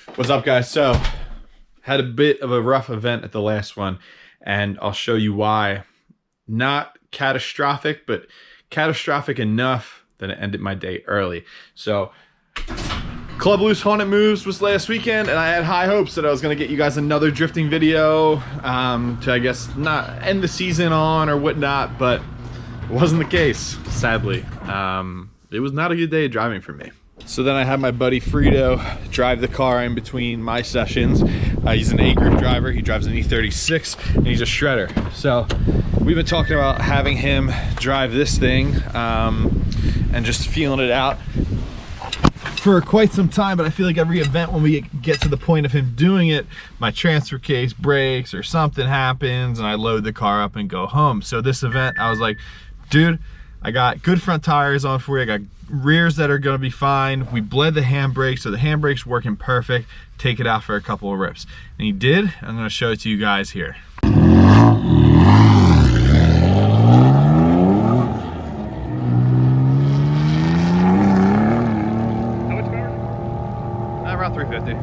What's up, guys? So had a bit of a rough event at the last one, and I'll show you why. Not catastrophic, but catastrophic enough that it ended my day early. So Club Loose Haunted Moves was last weekend, and I had high hopes that I was going to get you guys another drifting video to, I guess, not end the season on or whatnot, but it wasn't the case, sadly. It was not a good day driving for me. So then I had my buddy Frito drive the car in between my sessions. He's an A-group driver. He drives an E36 and he's a shredder. So we've been talking about having him drive this thing and just feeling it out for quite some time, but I feel like every event when we get to the point of him doing it, my transfer case breaks or something happens and I load the car up and go home. So this event, I was like, dude, I got good front tires on for you. I got rears that are gonna be fine. We bled the handbrake, so the handbrake's working perfect. Take it out for a couple of rips. And he did. I'm gonna show it to you guys here. How much power? Around 350.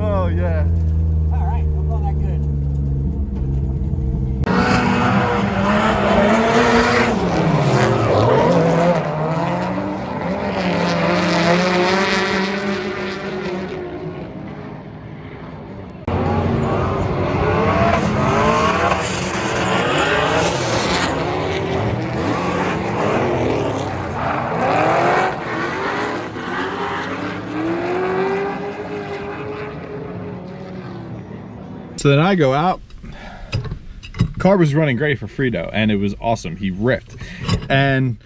Oh yeah. All right, I'm not that good. So then I go out. Car was running great for Frito and it was awesome. He ripped and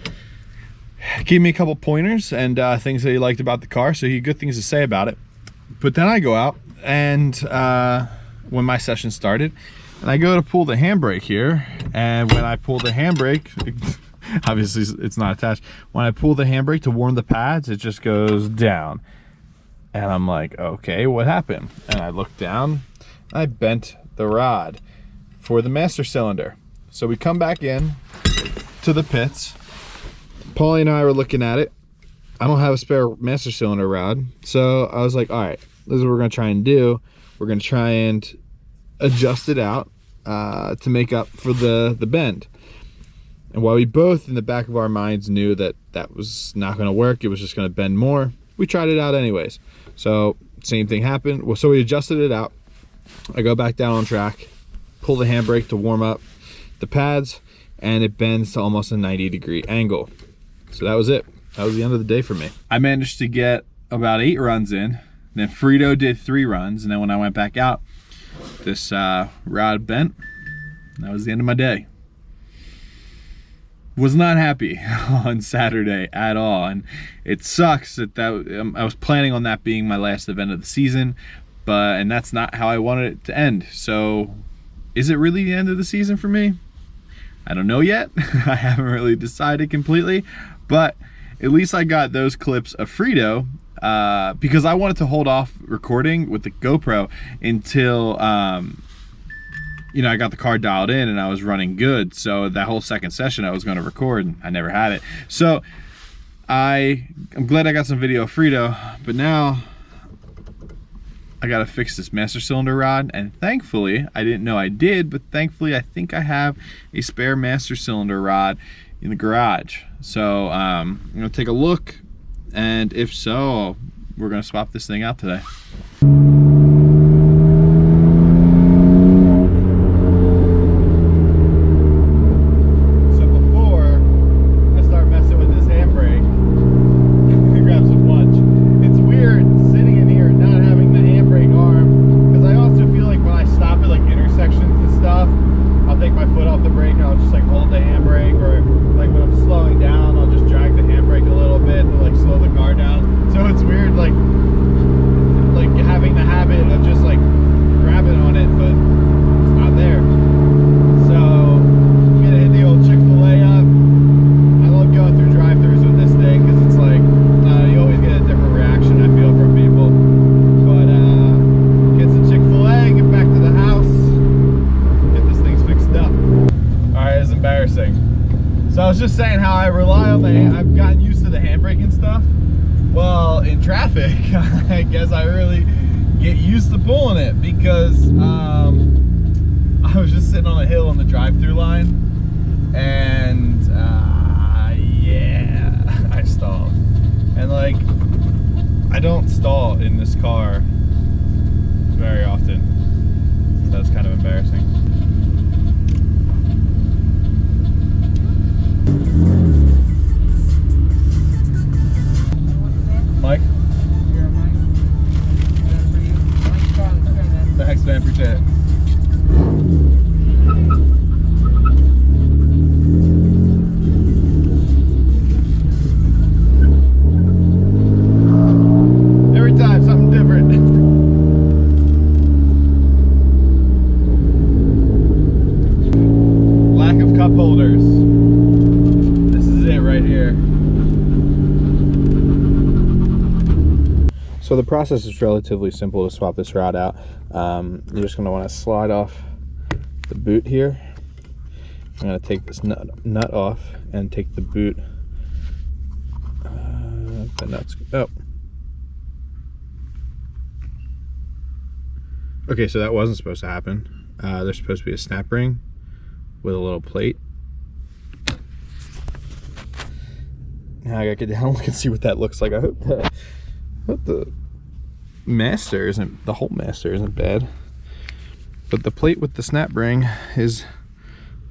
gave me a couple pointers and things that he liked about the car, so he had good things to say about it. But then I go out and when my session started, and I go to pull the handbrake here, and when I pull the handbrake, obviously it's not attached, when I pull the handbrake to warm the pads, it just goes down. And I'm like, okay, what happened? And I look down, I bent the rod for the master cylinder. So we come back in to the pits. Paulie and I were looking at it. I don't have a spare master cylinder rod. So I was like, all right, this is what we're gonna try and do. We're gonna try and adjust it out to make up for the bend. And while we both in the back of our minds knew that that was not gonna work, it was just gonna bend more, we tried it out anyways. So same thing happened. Well, so we adjusted it out. I go back down on track, pull the handbrake to warm up the pads, and it bends to almost a 90-degree angle. So that was it. That was the end of the day for me. I managed to get about 8 runs in. Then Frito did 3 runs, and then when I went back out, this rod bent. That was the end of my day. was not happy on Saturday at all, and it sucks that I was planning on that being my last event of the season, and that's not how I wanted it to end. So is it really the end of the season for me? I don't know yet. I haven't really decided completely, but at least I got those clips of Frito because I wanted to hold off recording with the GoPro until you know, I got the car dialed in and I was running good. So that whole second session I was going to record, and I never had it. So I'm glad I got some video of Frito, but now I got to fix this master cylinder rod. And thankfully, I didn't know I did, but thankfully I think I have a spare master cylinder rod in the garage. So I'm going to take a look, and if so, we're going to swap this thing out today. So I was just saying how I rely on I've gotten used to the handbrake and stuff. Well, in traffic, I guess I really get used to pulling it because I was just sitting on a hill on the drive-through line, and yeah, I stalled. And like, I don't stall in this car very often. That was kind of embarrassing. Mike? Thanks, man. Appreciate it. Every time, something different. Lack of cup holders. This is it right here. So the process is relatively simple to swap this rod out. You're just going to want to slide off the boot here. I'm going to take this nut off and take the boot. The nuts. Oh. Okay, so that wasn't supposed to happen. There's supposed to be a snap ring with a little plate. Now I gotta get down and look and see what that looks like. I hope the master isn't, the whole master isn't bad, but the plate with the snap ring is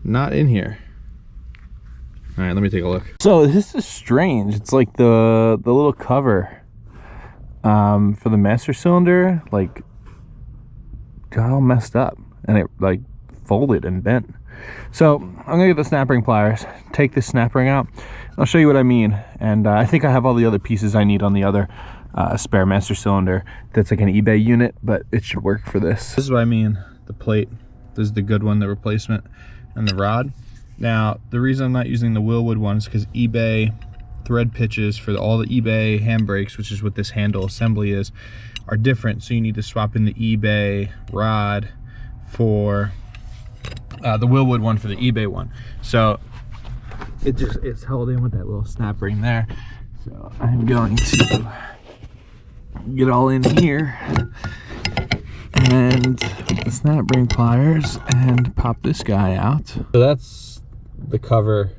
not in here. All right, let me take a look. So this is strange. It's like the little cover for the master cylinder like got all messed up, and it like folded and bent. So I'm gonna get the snap ring pliers, take this snap ring out. I'll show you what I mean, and I think I have all the other pieces I need on the other spare master cylinder. That's like an eBay unit, but it should work for this. This is what I mean. The plate, this is the good one, the replacement, and the rod. Now the reason I'm not using the Willwood one is because eBay thread pitches for all the eBay handbrakes, which is what this handle assembly is, are different. So you need to swap in the eBay rod for the Willwood one for the eBay one. So it's held in with that little snap ring there. So I'm going to get all in here and the snap ring pliers and pop this guy out. So that's the cover,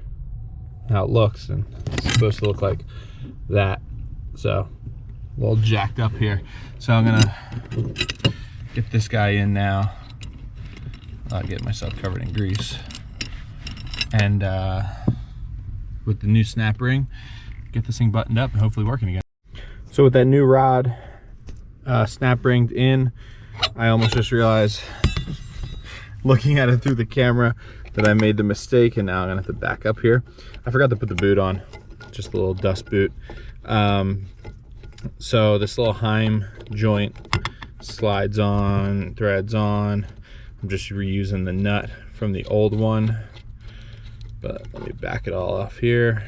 how it looks, and it's supposed to look like that. So a little jacked up here. So I'm gonna get this guy in now. I'll get myself covered in grease, and with the new snap ring, get this thing buttoned up and hopefully working again. So with that new rod snap ringed in, I almost just realized, looking at it through the camera, that I made the mistake, and now I'm gonna have to back up here. I forgot to put the boot on, just a little dust boot. So this little Heim joint slides on, threads on. I'm just reusing the nut from the old one, but let me back it all off here.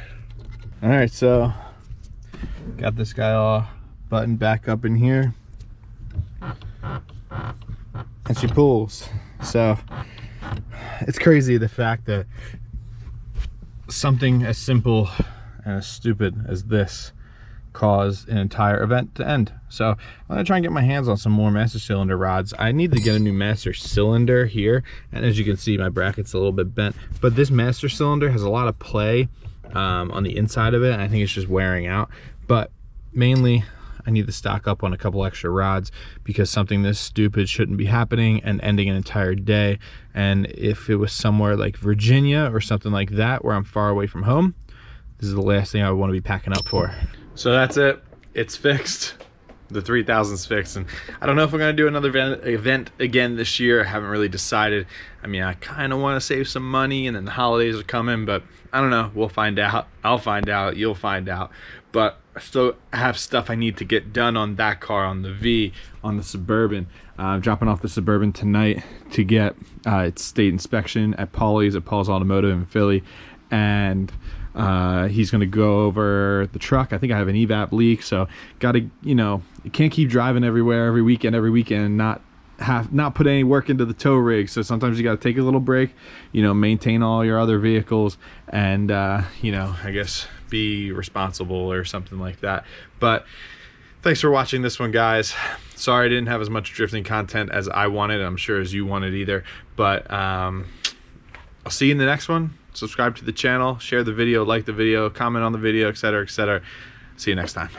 All right, so got this guy all buttoned back up in here, and she pulls. So it's crazy the fact that something as simple and as stupid as this caused an entire event to end. So I'm gonna try and get my hands on some more master cylinder rods. I need to get a new master cylinder here, and as you can see, my bracket's a little bit bent, but this master cylinder has a lot of play on the inside of it, and I think it's just wearing out. But mainly I need to stock up on a couple extra rods, because something this stupid shouldn't be happening and ending an entire day. And if it was somewhere like Virginia or something like that, where I'm far away from home, this is the last thing I would want to be packing up for. So that's it, it's fixed. The 3000's fixed, and I don't know if I'm gonna do another event again this year. I haven't really decided. I mean, I kind of want to save some money, and then the holidays are coming, but I don't know. We'll find out. I'll find out. You'll find out. But I still have stuff I need to get done on that car, on the V, on the Suburban. I'm dropping off the Suburban tonight to get its state inspection at Paul's Automotive in Philly, and he's gonna go over the truck. I think I have an evap leak, so gotta, you know, you can't keep driving everywhere every weekend and not put any work into the tow rig. So sometimes you got to take a little break, you know, maintain all your other vehicles, and you know, I guess be responsible or something like that. But thanks for watching this one, guys. Sorry I didn't have as much drifting content as I wanted. I'm sure as you wanted either, but I'll see you in the next one. Subscribe to the channel, share the video, like the video, comment on the video, etc., etc. See you next time.